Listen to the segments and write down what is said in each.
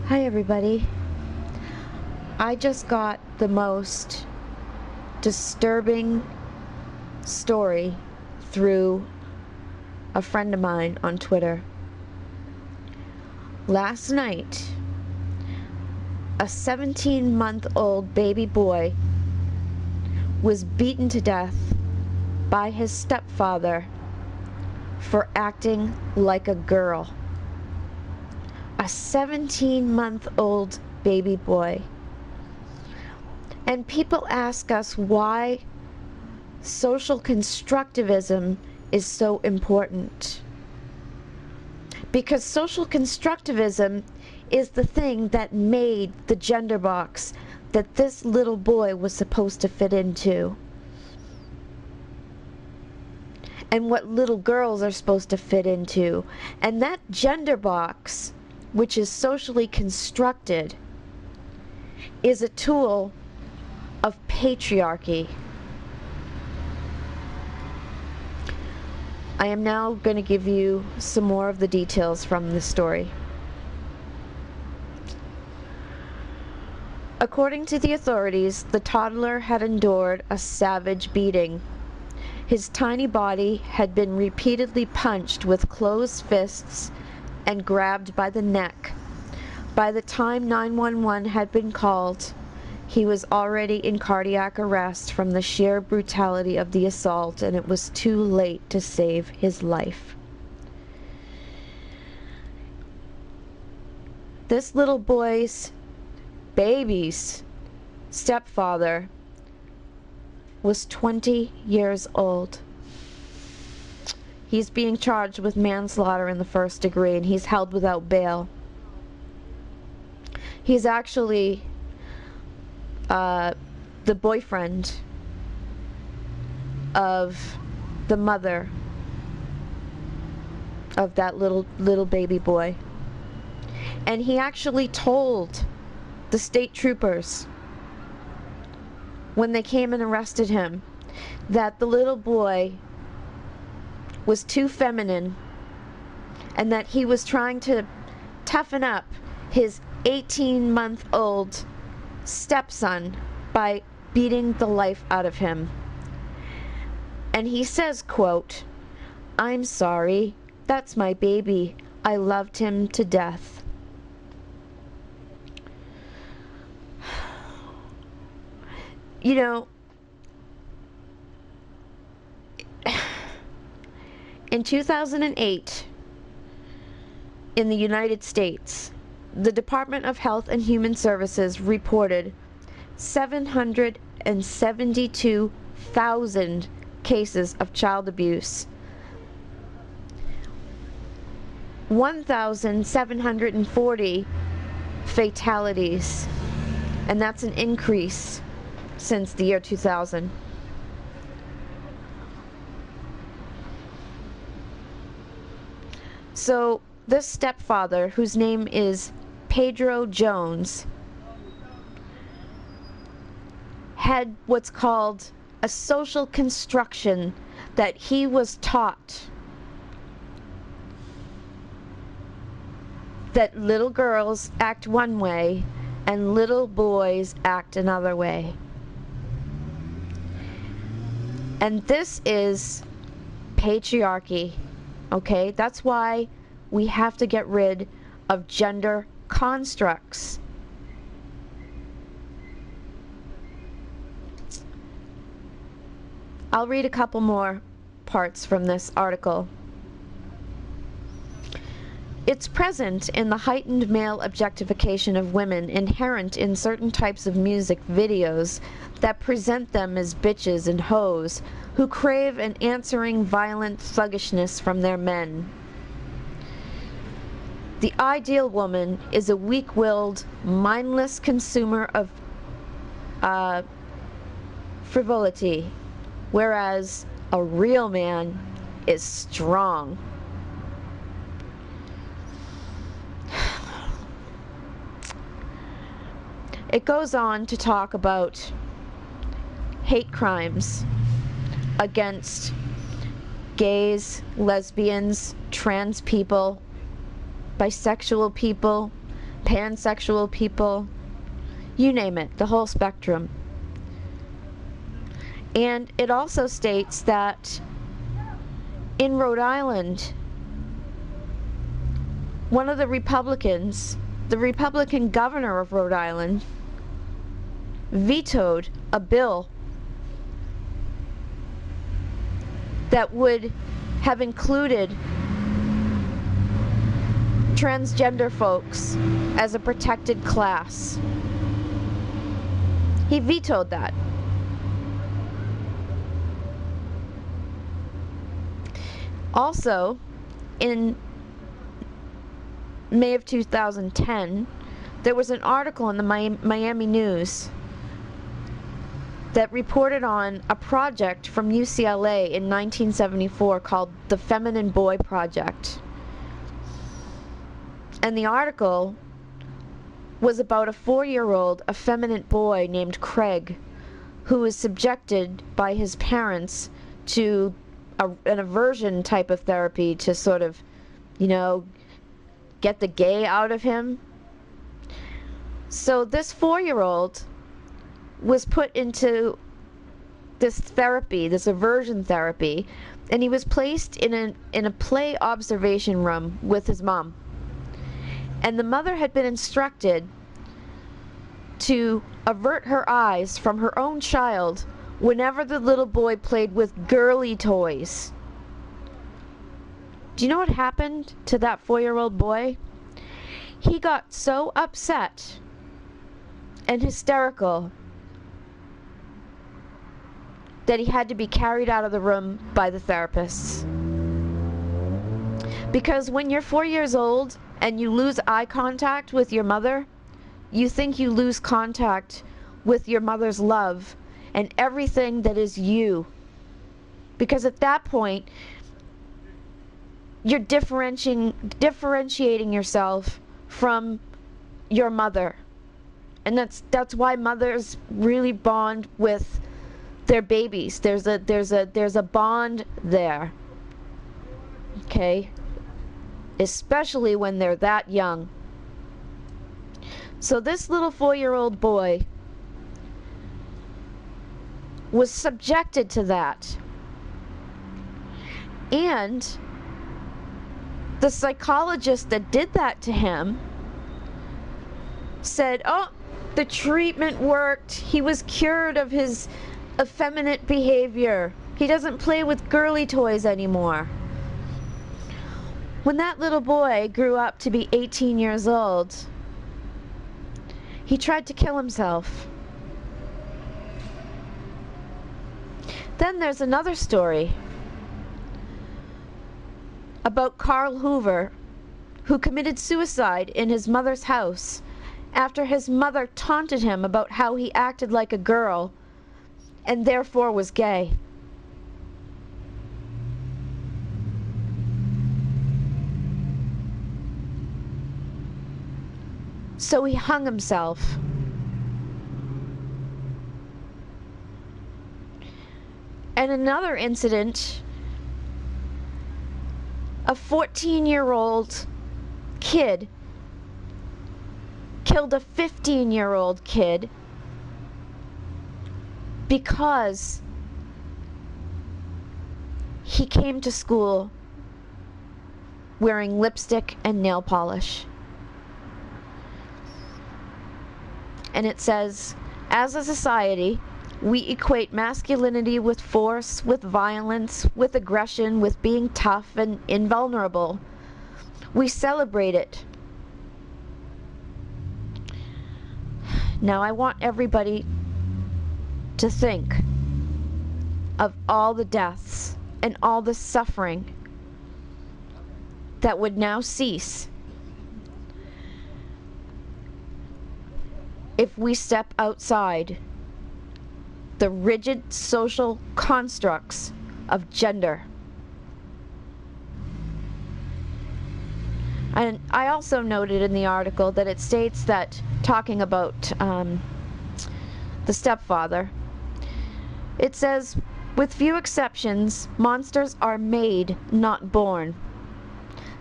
Hi everybody. I just got the most disturbing story through a friend of mine on Twitter. Last night, a 17-month-old baby boy was beaten to death by his stepfather for acting like a girl. A 17-month-old baby boy. And people ask us why social constructivism is so important. Because social constructivism is the thing that made the gender box that this little boy was supposed to fit into. And what little girls are supposed to fit into. And that gender box, which is socially constructed, is a tool of patriarchy. I am now going to give you some more of the details from the story. According to the authorities, the toddler had endured a savage beating. His tiny body had been repeatedly punched with closed fists and grabbed by the neck. By the time 911 had been called, he was already in cardiac arrest from the sheer brutality of the assault, and it was too late to save his life. This little boy's baby's stepfather was 20 years old. He's being charged with manslaughter in the first degree, and he's held without bail. He's actually the boyfriend of the mother of that little baby boy. And he actually told the state troopers when they came and arrested him that the little boy was too feminine and that he was trying to toughen up his 18-month-old stepson by beating the life out of him. And he says, quote, "I'm sorry, that's my baby. I loved him to death." You know, in 2008, in the United States, the Department of Health and Human Services reported 772,000 cases of child abuse, 1,740 fatalities, and that's an increase since the year 2000. So this stepfather, whose name is Pedro Jones, had what's called a social construction that he was taught that little girls act one way and little boys act another way. And this is patriarchy, okay? That's why we have to get rid of gender constructs. I'll read a couple more parts from this article. It's present in the heightened male objectification of women inherent in certain types of music videos that present them as bitches and hoes who crave an answering violent thuggishness from their men. The ideal woman is a weak-willed, mindless consumer of frivolity, whereas a real man is strong. It goes on to talk about hate crimes against gays, lesbians, trans people, bisexual people, pansexual people, you name it, the whole spectrum. And it also states that in Rhode Island, one of the Republicans, the Republican governor of Rhode Island, vetoed a bill that would have included transgender folks as a protected class. He vetoed that. Also, in May of 2010, there was an article in the Miami News that reported on a project from UCLA in 1974 called the Feminine Boy Project. And the article was about a 4-year-old effeminate boy named Craig, who was subjected by his parents to an aversion type of therapy to sort of, you know, get the gay out of him. So this 4-year-old was put into this therapy, this aversion therapy, and he was placed in a play observation room with his mom. And the mother had been instructed to avert her eyes from her own child whenever the little boy played with girly toys. Do you know what happened to that 4-year-old boy? He got so upset and hysterical that he had to be carried out of the room by the therapists. Because when you're 4 years old and you lose eye contact with your mother, you think you lose contact with your mother's love and everything that is you. Because at that point, you're differentiating yourself from your mother. And that's why mothers really bond with their babies. There's a bond there. Okay? Especially when they're that young. So this little 4-year-old boy was subjected to that. And the psychologist that did that to him said, oh, the treatment worked. He was cured of his effeminate behavior. He doesn't play with girly toys anymore. When that little boy grew up to be 18 years old, he tried to kill himself. Then there's another story about Carl Hoover, who committed suicide in his mother's house after his mother taunted him about how he acted like a girl and therefore was gay. So he hung himself. And another incident, a 14-year-old kid killed a 15-year-old kid because he came to school wearing lipstick and nail polish. And it says, as a society, we equate masculinity with force, with violence, with aggression, with being tough and invulnerable. We celebrate it. Now I want everybody to think of all the deaths and all the suffering that would now cease if we step outside the rigid social constructs of gender. And I also noted in the article that it states that, talking about the stepfather, it says, with few exceptions, monsters are made, not born.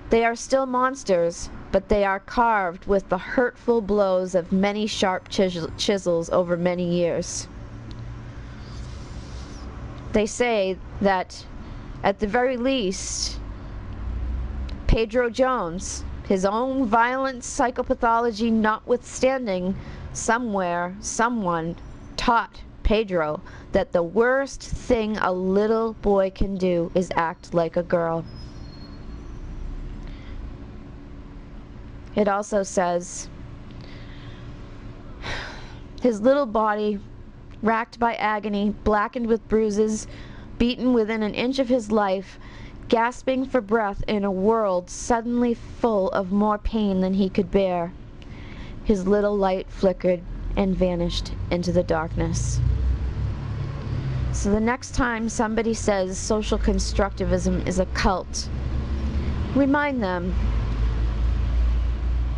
They are still monsters, but they are carved with the hurtful blows of many sharp chisels over many years. They say that, at the very least, Pedro Jones, his own violent psychopathology notwithstanding, somewhere, someone taught Pedro that the worst thing a little boy can do is act like a girl. It also says, his little body, racked by agony, blackened with bruises, beaten within an inch of his life, gasping for breath in a world suddenly full of more pain than he could bear. His little light flickered and vanished into the darkness. So the next time somebody says social constructivism is a cult, remind them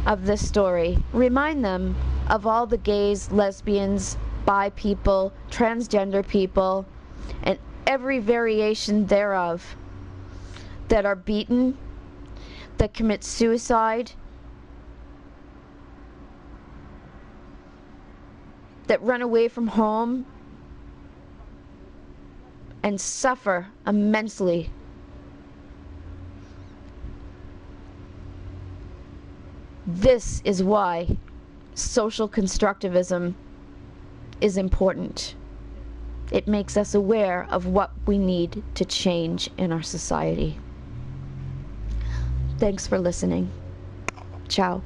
of this story. Remind them of all the gays, lesbians, bi people, transgender people, and every variation thereof that are beaten, that commit suicide, that run away from home and suffer immensely. This is why social constructivism is important. It makes us aware of what we need to change in our society. Thanks for listening. Ciao.